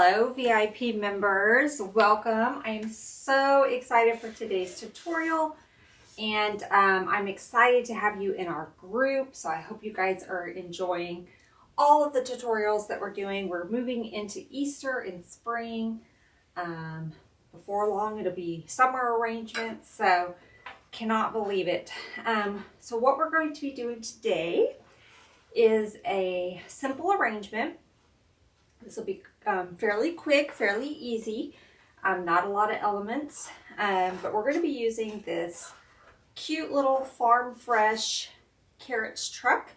Hello VIP members, welcome. I am so excited for today's tutorial and I'm excited to have you in our group. So I hope you guys are enjoying all of the tutorials that we're doing. We're moving into Easter and spring. Before long it'll be summer arrangements, so cannot believe it. So what we're going to be doing today is a simple arrangement. This will be fairly quick, fairly easy, not a lot of elements, but we're going to be using this cute little farm fresh carrots truck.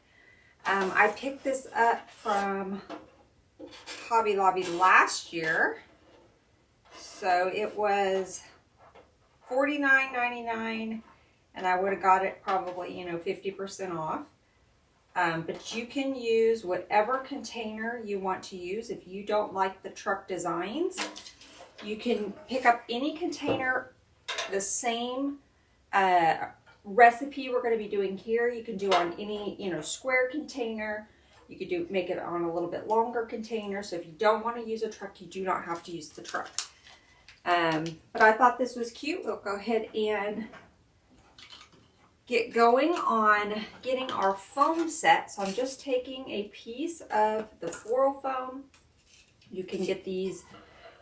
I picked this up from Hobby Lobby last year, so it was $49.99 and I would have got it probably 50% off. But you can use whatever container you want to use. If you don't like the truck designs, you can pick up any container. The same recipe we're going to be doing here, you can do on any square container. You could make it on a little bit longer container. So if you don't want to use a truck, you do not have to use the truck. But I thought this was cute. We'll go ahead and get going on getting our foam set. So I'm just taking a piece of the floral foam. You can get these,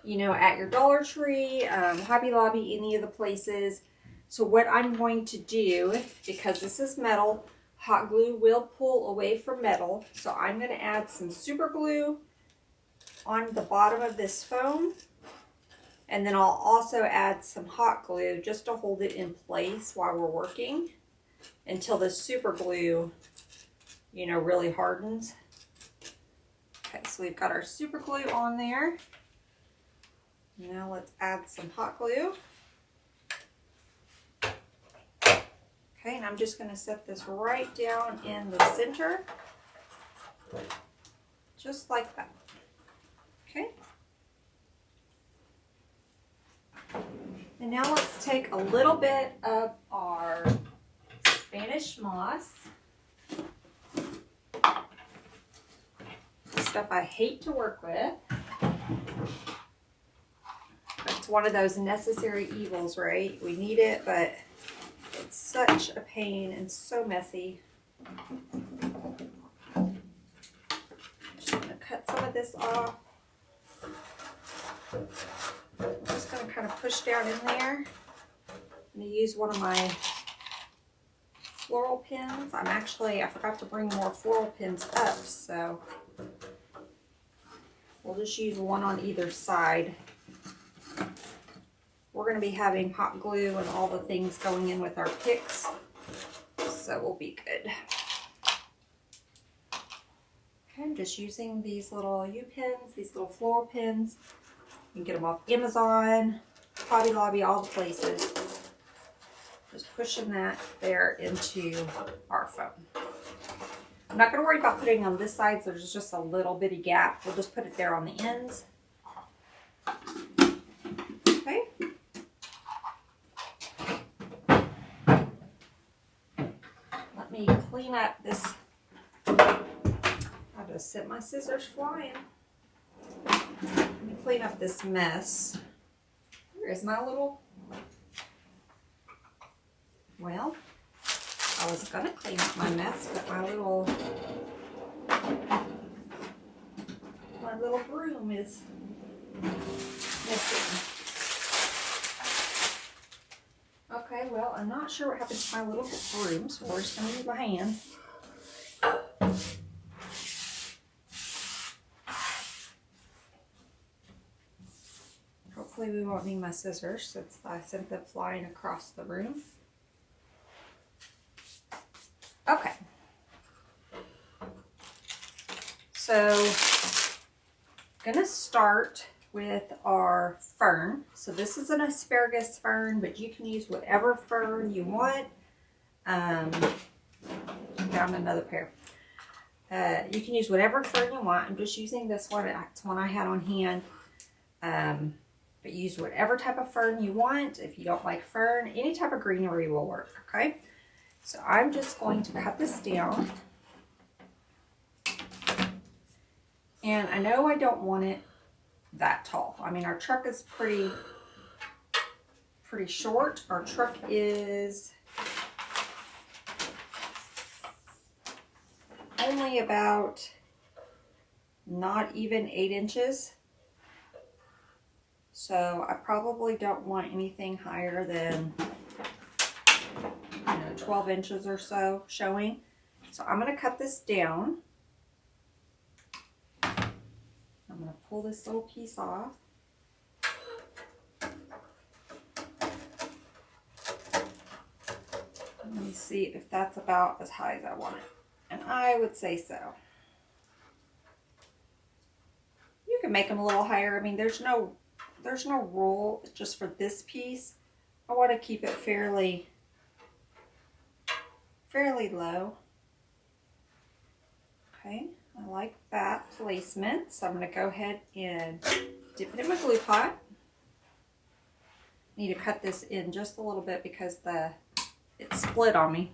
at your Dollar Tree, Hobby Lobby, any of the places. So what I'm going to do, because this is metal, hot glue will pull away from metal. So I'm going to add some super glue on the bottom of this foam. And then I'll also add some hot glue just to hold it in place while we're working, until the super glue, really hardens. Okay, so we've got our super glue on there. Now let's add some hot glue. Okay, and I'm just going to set this right down in the center, just like that. Okay. And now let's take a little bit of our Spanish moss, stuff I hate to work with. It's one of those necessary evils, right? We need it, but it's such a pain and so messy. Just going to cut some of this off. I'm just going to kind of push down in there. I'm going to use one of my floral pins. I forgot to bring more floral pins up, so we'll just use one on either side. We're going to be having hot glue and all the things going in with our picks, so we'll be good. Okay, I'm just using these little U-pins, these little floral pins. You can get them off Amazon, Hobby Lobby, all the places. Just pushing that there into our foam. I'm not going to worry about putting it on this side, so there's just a little bitty gap. We'll just put it there on the ends. Okay. Let me clean up this. I just sent my scissors flying. Let me clean up this mess. Here is my little... Well, I was going to clean up my mess, but my little broom is missing. Okay, well, I'm not sure what happened to my little broom, so we're just going to use my hand. Hopefully we won't need my scissors since I sent them flying across the room. Okay, so I'm going to start with our fern. So this is an asparagus fern, but you can use whatever fern you want. Found another pair. You can use whatever fern you want. I'm just using this one. It's one I had on hand. But use whatever type of fern you want. If you don't like fern, any type of greenery will work, okay? So I'm just going to cut this down. And I know I don't want it that tall. I mean, our truck is pretty short. Our truck is only about not even 8 inches. So I probably don't want anything higher than 12 inches or so showing. So I'm going to cut this down. I'm going to pull this little piece off. Let me see if that's about as high as I want it. And I would say so. You can make them a little higher. I mean, there's no rule. Just for this piece, I want to keep it fairly low. Okay, I like that placement. So I'm going to go ahead and dip it in my glue pot. Need to cut this in just a little bit because it split on me.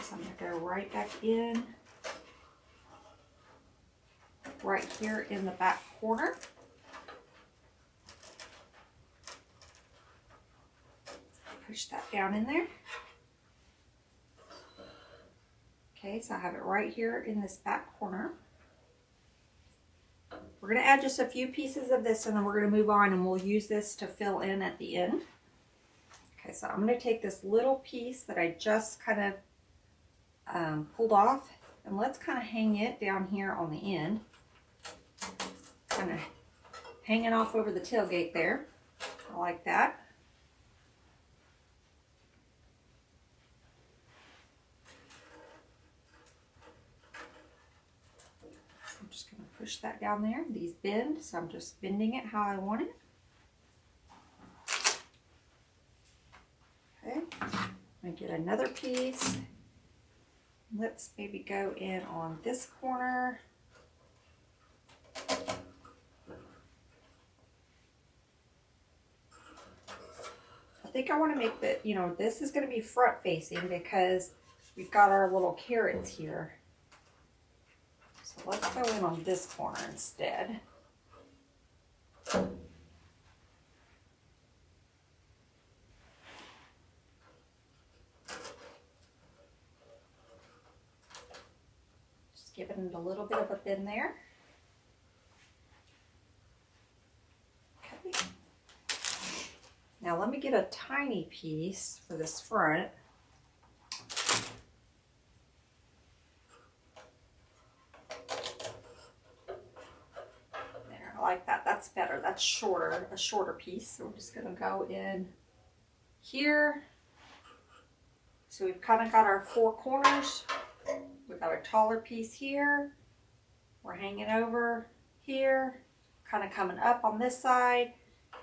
So I'm going to go right back in, right here in the back corner. Push that down in there. Okay, so I have it right here in this back corner. We're going to add just a few pieces of this and then we're going to move on and we'll use this to fill in at the end. Okay, so I'm going to take this little piece that I just kind of pulled off and let's kind of hang it down here on the end. Kind of hanging off over the tailgate there. I like that. Push that down there. These bend, so I'm just bending it how I want it. Okay, I'm going to get another piece. Let's maybe go in on this corner. I think I want to make that, this is going to be front facing because we've got our little carrots here. So let's go in on this corner instead. Just giving it a little bit of a bend there. Okay. Now let me get a tiny piece for this front. Like that. That's better. That's shorter, a shorter piece. So we're just going to go in here. So we've kind of got our 4 corners. We've got a taller piece here. We're hanging over here, kind of coming up on this side.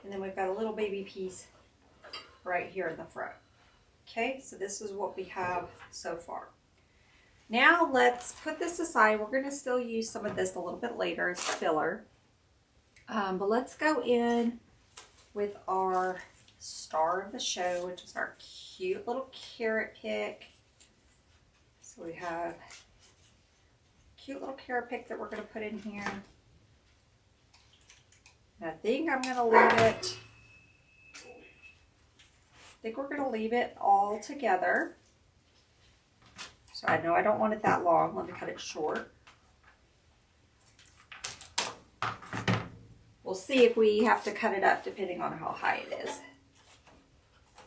And then we've got a little baby piece right here in the front. Okay, so this is what we have so far. Now let's put this aside. We're going to still use some of this a little bit later as filler. But let's go in with our star of the show, which is our cute little carrot pick. So we have a cute little carrot pick that we're going to put in here. And I think I'm going to leave it, we're going to leave it all together. So I know I don't want it that long. Let me cut it short. We'll see if we have to cut it up depending on how high it is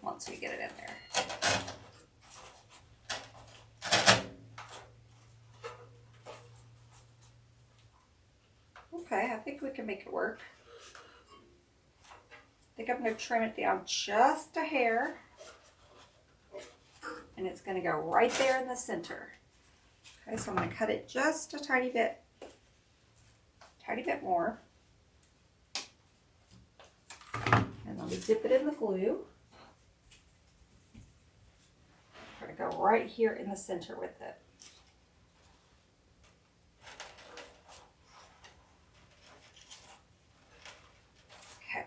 once we get it in there. Okay, I think we can make it work. I think I'm going to trim it down just a hair. And it's going to go right there in the center. Okay, so I'm going to cut it just a tiny bit more. And let me dip it in the glue. I'm going to go right here in the center with it. Okay.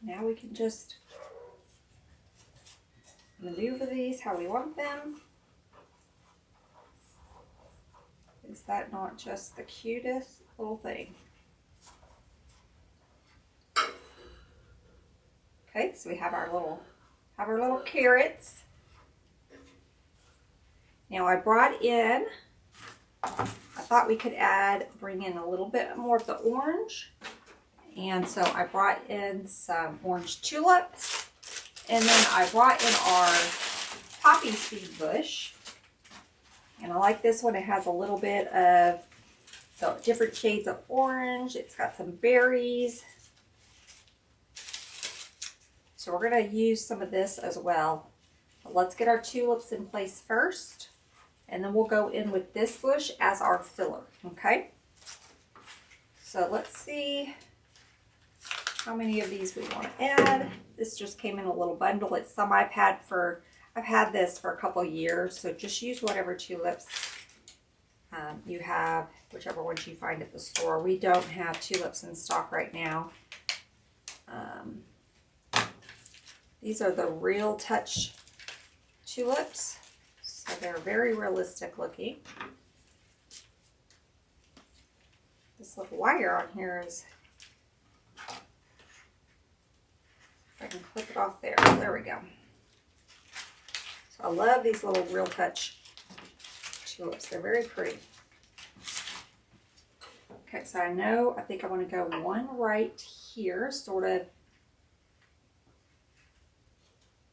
Now we can just maneuver these how we want them. Is that not just the cutest little thing? Okay, so we have our little carrots. Now I brought in, I thought we could bring in a little bit more of the orange. And so I brought in some orange tulips. And then I brought in our poppy seed bush. And I like this one. It has a little bit of the different shades of orange. It's got some berries. So we're going to use some of this as well. But let's get our tulips in place first. And then we'll go in with this bush as our filler. Okay? So let's see how many of these we want to add. This just came in a little bundle. It's some I've had this for a couple years, so just use whatever tulips you have, whichever ones you find at the store. We don't have tulips in stock right now. These are the Real Touch tulips, so they're very realistic looking. This little wire on here is, if I can clip it off there. There we go. So I love these little Real Touch tulips. They're very pretty. Okay, so I think I want to go one right here, sort of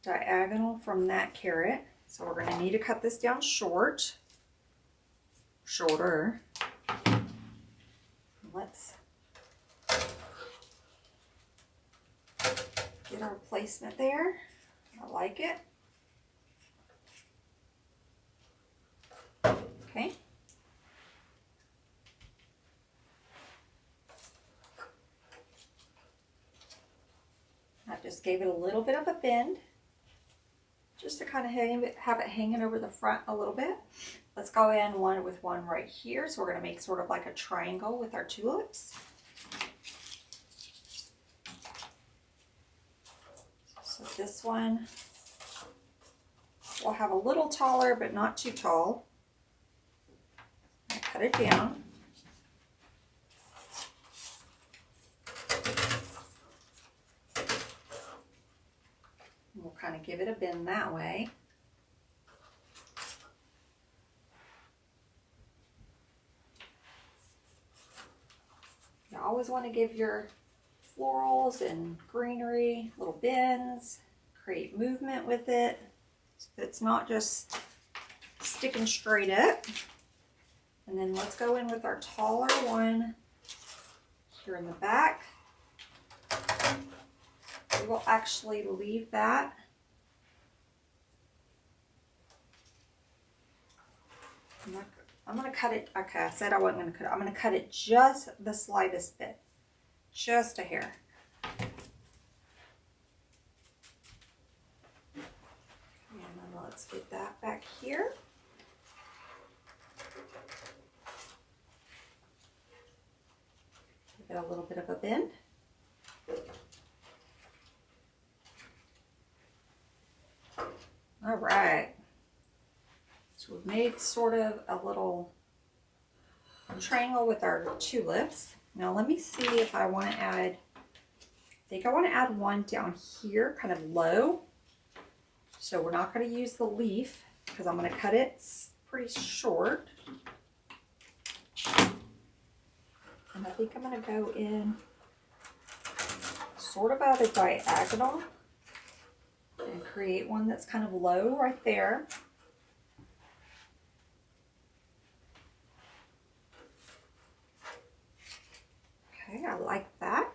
diagonal from that carrot. So we're going to need to cut this down shorter. Let's get our placement there. I like it. Okay. I just gave it a little bit of a bend, just to kind of have it hanging over the front a little bit. Let's go in with one right here. So we're going to make sort of like a triangle with our tulips. So this one will have a little taller, but not too tall. Cut it down. And we'll kind of give it a bend that way. You always want to give your florals and greenery little bends, create movement with it, so that it's not just sticking straight up. And then let's go in with our taller one here in the back. We will actually leave that. I'm going to cut it. Okay, I said I wasn't going to cut it. I'm going to cut it just the slightest bit. Just a hair. And then let's get that back here. Give it a little bit of a bend. All right. So we've made sort of a little triangle with our tulips. Now let me see if I want to add, I think I want to add one down here, kind of low. So we're not going to use the leaf because I'm going to cut it pretty short. And I think I'm going to go in sort of at a diagonal and create one that's kind of low right there. Okay, I like that.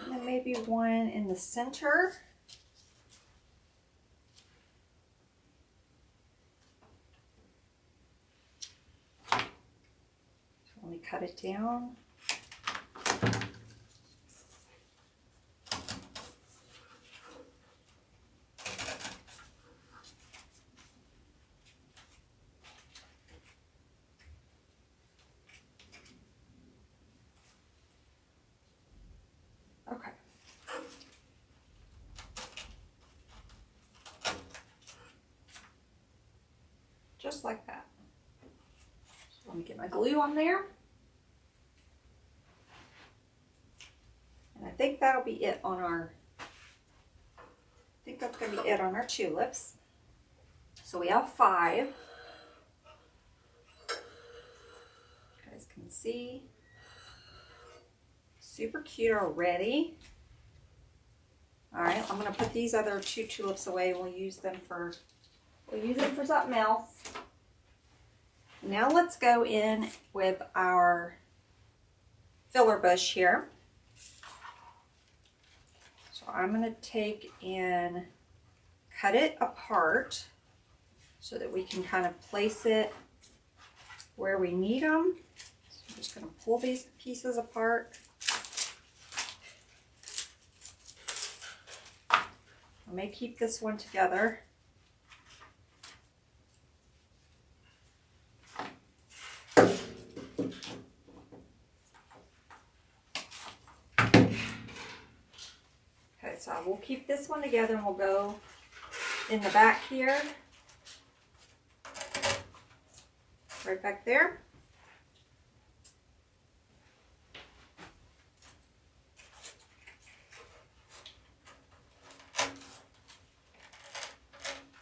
And then maybe one in the center. So let me cut it down. Okay. Just like that. Let me get my glue on there. And I think that'll be it on our, I think that's going to be it on our tulips. So we have 5. You guys can see. Super cute already. All right, I'm going to put these other 2 tulips away. We'll use them for something else. Now let's go in with our filler bush here. So I'm going to take and cut it apart so that we can kind of place it where we need them. So I'm just going to pull these pieces apart. I may keep this one together. Okay, so we'll keep this one together and we'll go in the back here. Right back there.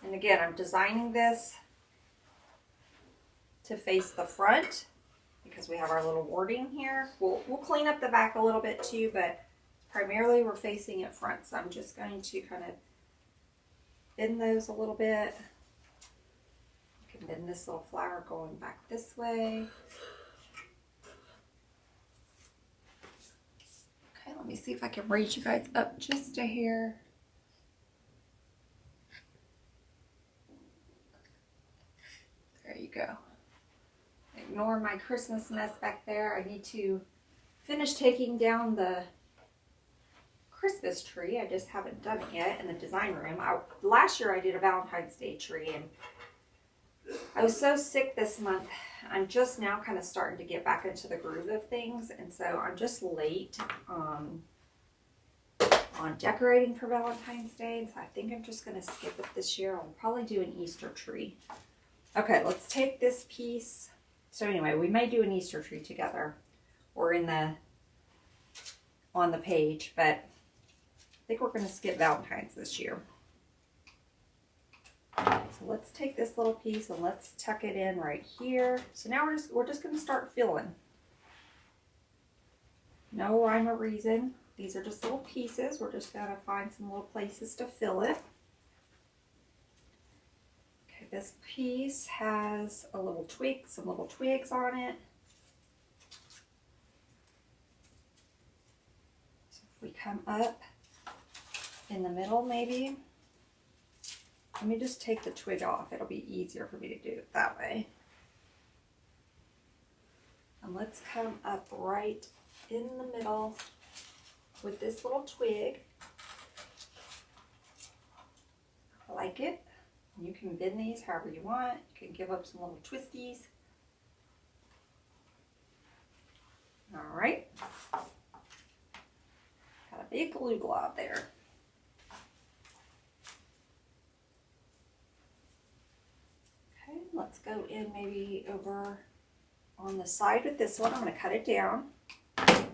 And again, I'm designing this to face the front because we have our little wording here. We'll clean up the back a little bit too, but primarily we're facing it front. So I'm just going to kind of bend those a little bit. I can bend this little flower going back this way. Okay, let me see if I can raise you guys up just a hair. There you go. Ignore my Christmas mess back there. I need to finish taking down the Christmas tree. I just haven't done it yet in the design room. Last year I did a Valentine's Day tree and I was so sick this month. I'm just now kind of starting to get back into the groove of things, and so I'm just late on decorating for Valentine's Day, and so I think I'm just going to skip it this year. I'll probably do an Easter tree. Okay, let's take this piece. So anyway, we may do an Easter tree together or on the page, but I think we're going to skip Valentine's this year. So let's take this little piece and let's tuck it in right here. So now we're just going to start filling. No rhyme or reason. These are just little pieces. We're just going to find some little places to fill it. Okay, this piece has a little twig, some little twigs on it. So if we come up in the middle maybe. Let me just take the twig off. It'll be easier for me to do it that way. And let's come up right in the middle with this little twig. I like it. You can bend these however you want. You can give up some little twisties. All right. Got a big glue glob there. Let's go in maybe over on the side with this one. I'm going to cut it down. So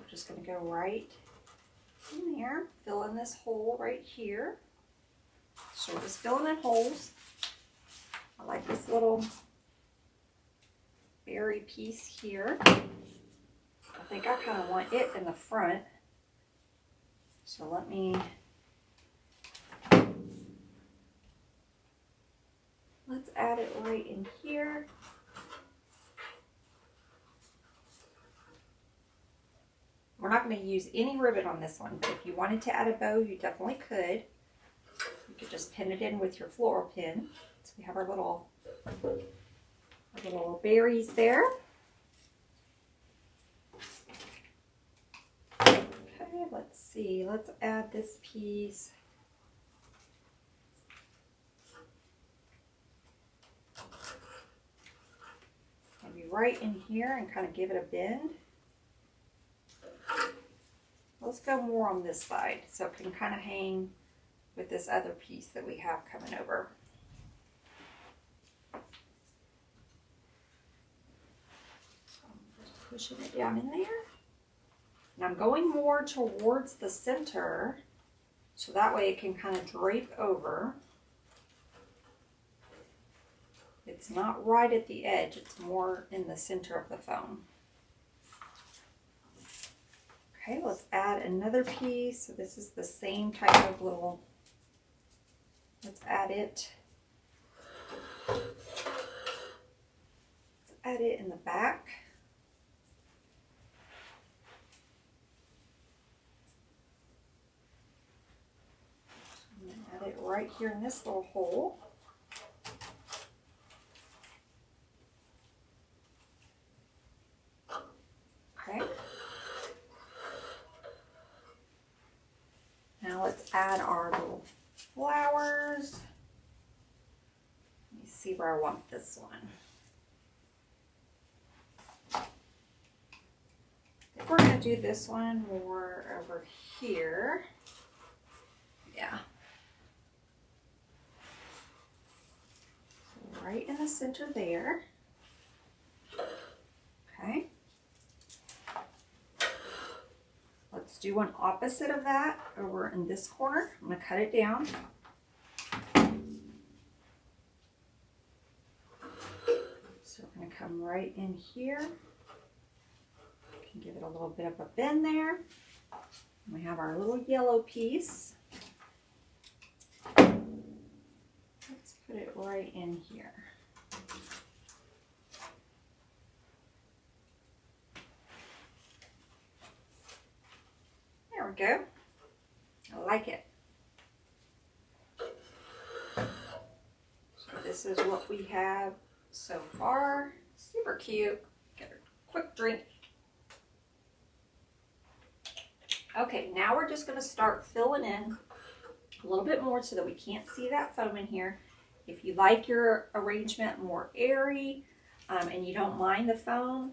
we're just going to go right in there, fill in this hole right here. So we're just filling in holes. I like this little berry piece here. I think I kind of want it in the front. So let's add it right in here. We're not going to use any ribbon on this one, but if you wanted to add a bow, you definitely could. You could just pin it in with your floral pin. So we have our little berries there. Okay, let's see. Let's add this piece. Maybe right in here and kind of give it a bend. Let's go more on this side so it can kind of hang with this other piece that we have coming over. So I'm just pushing it down in there. And I'm going more towards the center so that way it can kind of drape over. It's not right at the edge, it's more in the center of the foam. Okay, let's add another piece. So this is the same type of little, let's add it. Let's add it in the back. I'm going to add it right here in this little hole. Okay. Now let's add our little flowers. Let me see where I want this one. I think we're going to do this one more over here. Yeah. So right in the center there. Okay. Let's do one opposite of that over in this corner. I'm going to cut it down. So we're going to come right in here. Can give it a little bit of a bend there. We have our little yellow piece. Let's put it right in here. There we go. I like it. So this is what we have so far. Super cute. Get a quick drink. Okay, now we're just going to start filling in a little bit more so that we can't see that foam in here. If you like your arrangement more airy and you don't mind the foam,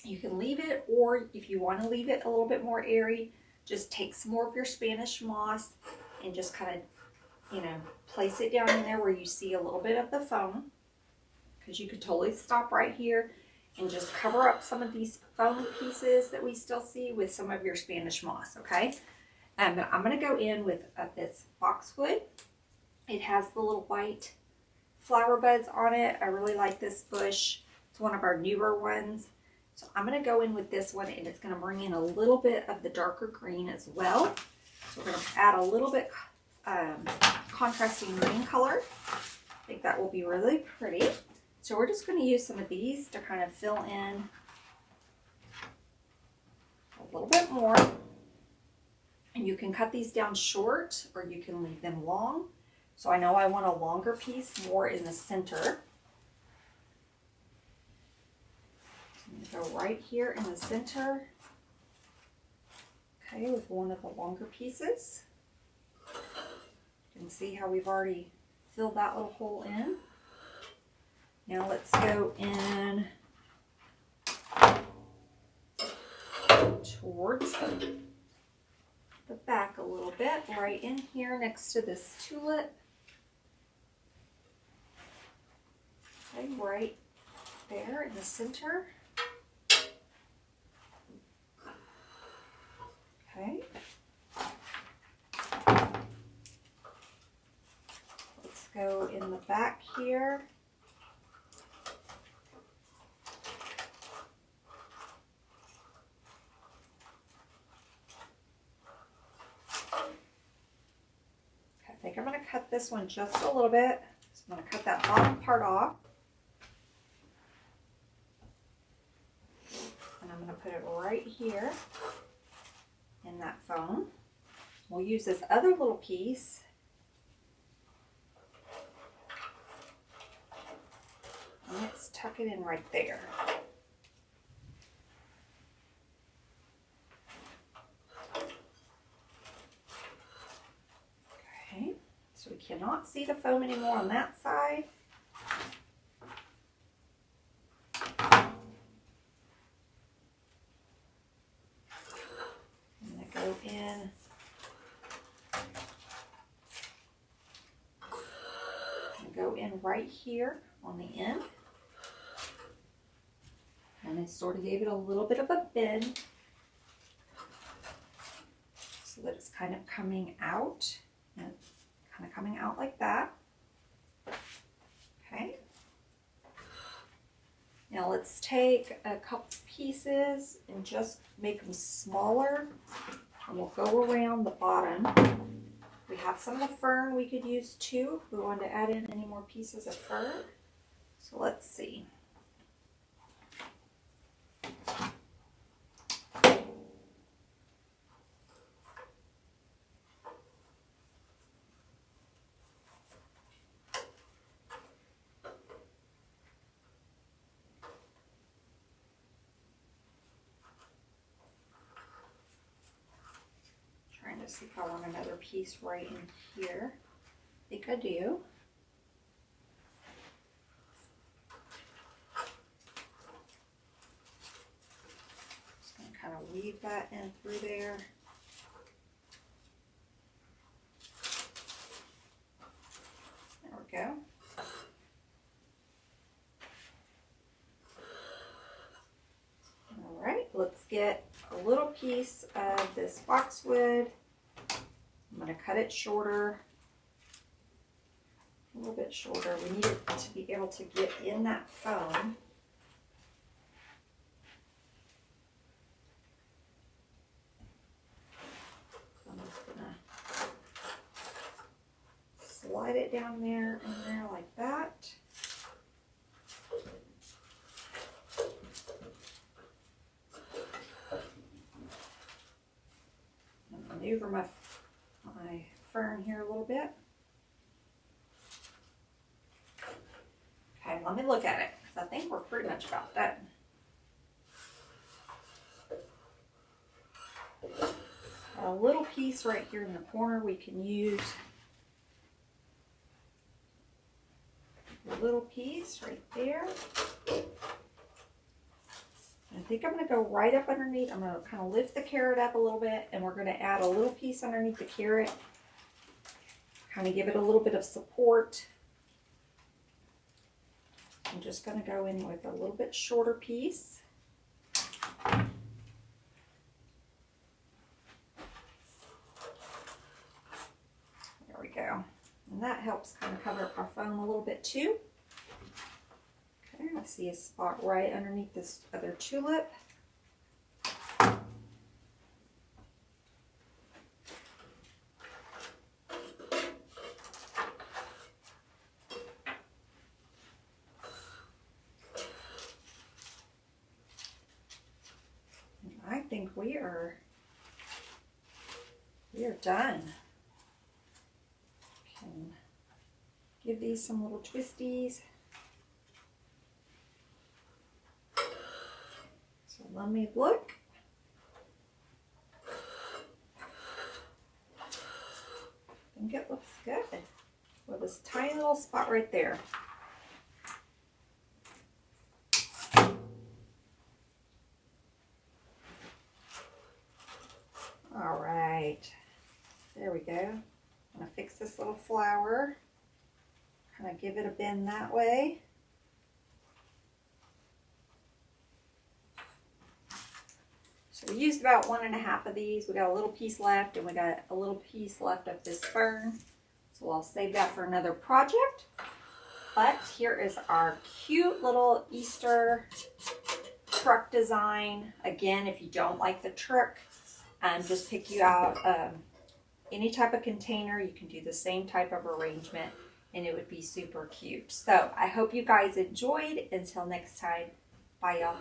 you can leave it, or if you want to leave it a little bit more airy, just take some more of your Spanish moss and just kind of, you know, place it down in there where you see a little bit of the foam, because you could totally stop right here and just cover up some of these foam pieces that we still see with some of your Spanish moss, okay? I'm going to go in with this Boxwood. It has the little white flower buds on it. I really like this bush. It's one of our newer ones. So I'm going to go in with this one, and it's going to bring in a little bit of the darker green as well. So we're going to add a little bit contrasting green color. I think that will be really pretty. So we're just going to use some of these to kind of fill in a little bit more. And you can cut these down short or you can leave them long. So I know I want a longer piece more in the center. So go right here in the center. Okay, with one of the longer pieces. You can see how we've already filled that little hole in. Now let's go in towards the back a little bit, right in here next to this tulip. Okay, right there in the center. Okay. Let's go in the back here. I think I'm going to cut this one just a little bit. So I'm going to cut that bottom part off. And I'm going to put it right here in that foam. We'll use this other little piece. And let's tuck it in right there. So we cannot see the foam anymore on that side. I'm going to go in in right here on the end. And I sort of gave it a little bit of a bend so that it's kind of coming out, and kind of coming out like that. Okay. Now let's take a couple pieces and just make them smaller, and we'll go around the bottom. We have some of the fern we could use too if we wanted to add in any more pieces of fern. So let's see. Trying to see if I want another piece right in here. I think I do. Just going to kind of weave that in through there. There we go. All right, let's get a little piece of this boxwood. I'm going to cut it shorter, a little bit shorter. We need it to be able to get in that foam. So I'm just going to slide it down there and there like that. Maneuver my fern here a little bit. Okay, let me look at it because I think we're pretty much about done. A little piece right here in the corner we can use. A little piece right there. I think I'm going to go right up underneath. I'm going to kind of lift the carrot up a little bit, and we're going to add a little piece underneath the carrot. Kind of give it a little bit of support. I'm just going to go in with a little bit shorter piece. There we go. And that helps kind of cover up our foam a little bit too. Okay, I see a spot right underneath this other tulip. I think we are done. Can give these some little twisties. So let me look. I think it looks good. With this tiny little spot right there. All right, there we go. I'm gonna fix this little flower, kind of give it a bend that way. So we used about 1.5 of these. We got a little piece left, and we got a little piece left of this fern. So I'll save that for another project. But here is our cute little Easter truck design. Again, if you don't like the truck, just pick you out any type of container. You can do the same type of arrangement, and it would be super cute. So I hope you guys enjoyed. Until next time, bye y'all.